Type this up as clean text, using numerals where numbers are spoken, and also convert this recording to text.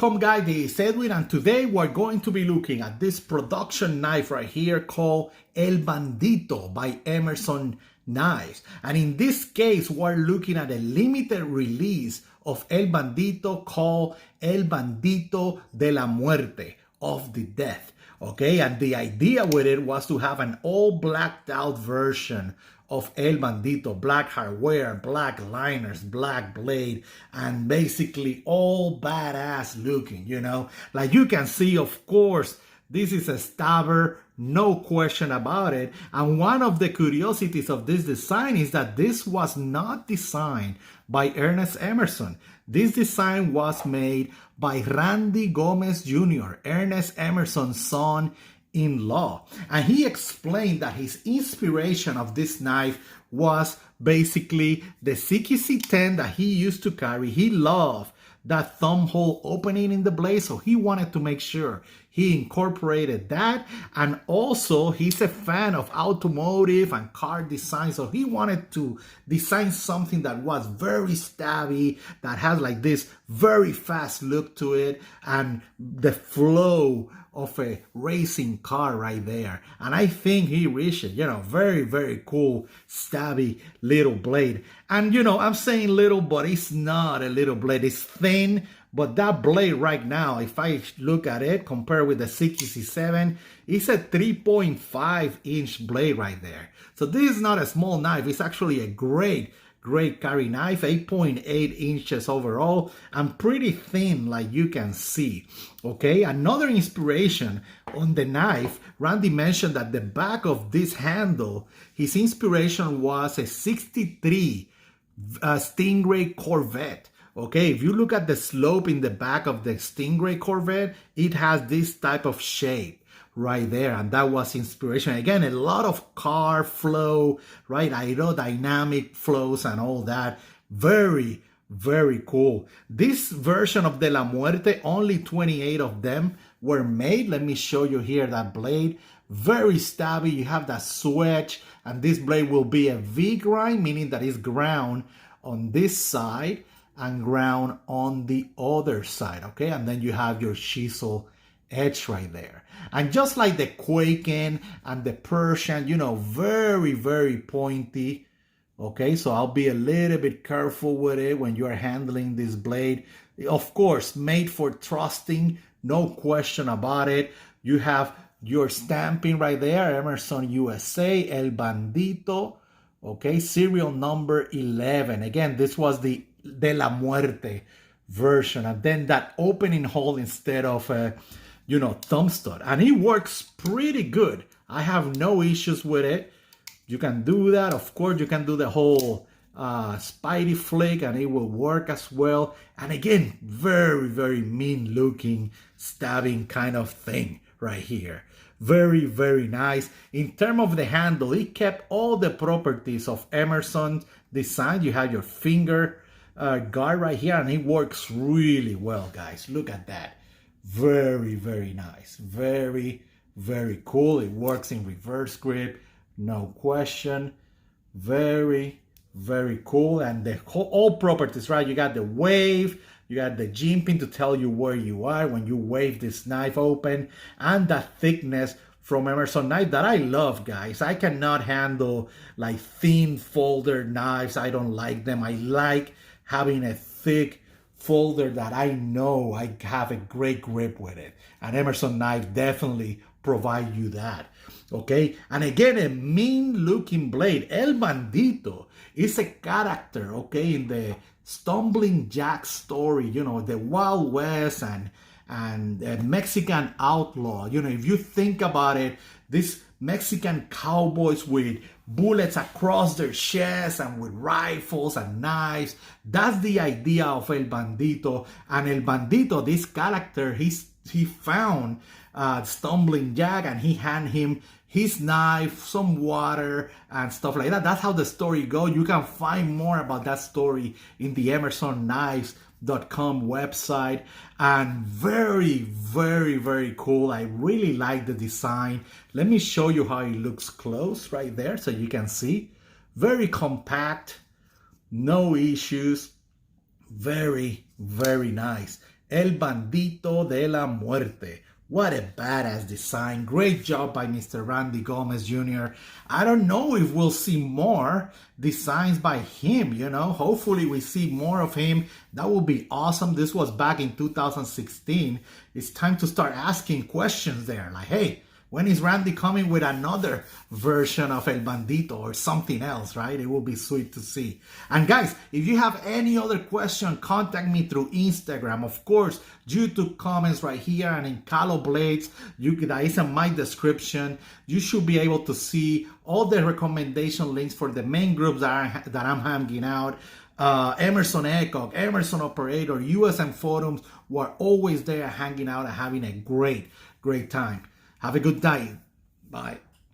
Welcome guys, this is Edwin, and today we're going to be looking at this production knife right here called El Bandito by Emerson Knives. And in this case, we're looking at a limited release of El Bandito called El Bandito de la Muerte, of the death. Okay, and the idea with it was to have an all blacked out version of El Bandito, black hardware, black liners, black blade, and basically all badass looking, you know. Like you can see, of course, this is a stabber, no question about it. And one of the curiosities of this design is that this was not designed by Ernest Emerson. This design was made by Randy Gomez Jr., Ernest Emerson's son-in-law. And he explained that his inspiration of this knife was basically the CQC-10 that he used to carry. He loved that thumb hole opening in the blade, so he wanted to make sure he incorporated that. And also he's a fan of automotive and car design, so he wanted to design something that was very stabby, that has like this very fast look to it and the flow of a racing car right there. And I think he reached it, you know, very, very cool, stabby little blade. And you know, I'm saying little, but it's not a little blade. It's thin, but that blade right now, if I look at it, compared with the CQC7, it's a 3.5 inch blade right there. So this is not a small knife. It's actually a great carry knife, 8.8 inches overall, and pretty thin, like you can see. Okay, another inspiration on the knife, Randy mentioned that the back of this handle, his inspiration was a 63 Stingray Corvette. Okay, if you look at the slope in the back of the Stingray Corvette, it has this type of shape right there, and that was inspiration. Again, a lot of car flow, right? Aerodynamic flows and all that. Very, very cool. This version of De La Muerte, only 28 of them were made. Let me show you here that blade. Very stabby. You have that switch, and this blade will be a V-grind, meaning that it's ground on this side and ground on the other side. Okay, and then you have your chisel edge right there. And just like the Quaken and the Persian, you know, very, very pointy. Okay, so I'll be a little bit careful with it when you're handling this blade. Of course, made for trusting, no question about it. You have your stamping right there, Emerson USA, El Bandito. Okay, serial number 11. Again, this was the De La Muerte version. And then that opening hole instead of you know, thumb stud, and it works pretty good. I have no issues with it. You can do that. Of course, you can do the whole Spidey flick, and it will work as well. And again, very, very mean looking stabbing kind of thing right here. Very, very nice. In terms of the handle, it kept all the properties of Emerson's design. You have your finger guard right here, and it works really well, guys. Look at that. Very, very nice. Very, very cool. It works in reverse grip, no question. Very, very cool. And the all properties, right? You got the wave, you got the jimping to tell you where you are when you wave this knife open, and the thickness from Emerson knife that I love, guys. I cannot handle like thin folder knives. I don't like them. I like having a thick folder that I know I have a great grip with it, and Emerson knife definitely provide you that. Okay, and again, a mean looking blade. El Bandito is a character, okay, in the Stumbling Jack story, you know, the Wild West and Mexican outlaw. You know, if you think about it, this Mexican cowboys with bullets across their chests and with rifles and knives. That's the idea of El Bandito. And El Bandito, this character, he found Stumbling Jack, and he handed him his knife, some water and stuff like that. That's how the story goes. You can find more about that story in the emersonKnives.com website. And very, very, very cool. I really like the design. Let me show you how it looks close right there so you can see. Very compact, no issues. Very, very nice. El Bandito de la Muerte. What a badass design. Great job by Mr. Randy Gomez Jr. I don't know if we'll see more designs by him, you know. Hopefully we see more of him. That would be awesome. This was back in 2016. It's time to start asking questions there. Like, hey, when is Randy coming with another version of El Bandito or something else, right? It will be sweet to see. And guys, if you have any other question, contact me through Instagram. Of course, YouTube comments right here and in Calo Blades. That is in my description. You should be able to see all the recommendation links for the main groups that I'm hanging out. Emerson Echo, Emerson Operator, USM Forums were always there hanging out and having a great time. Have a good day. Bye.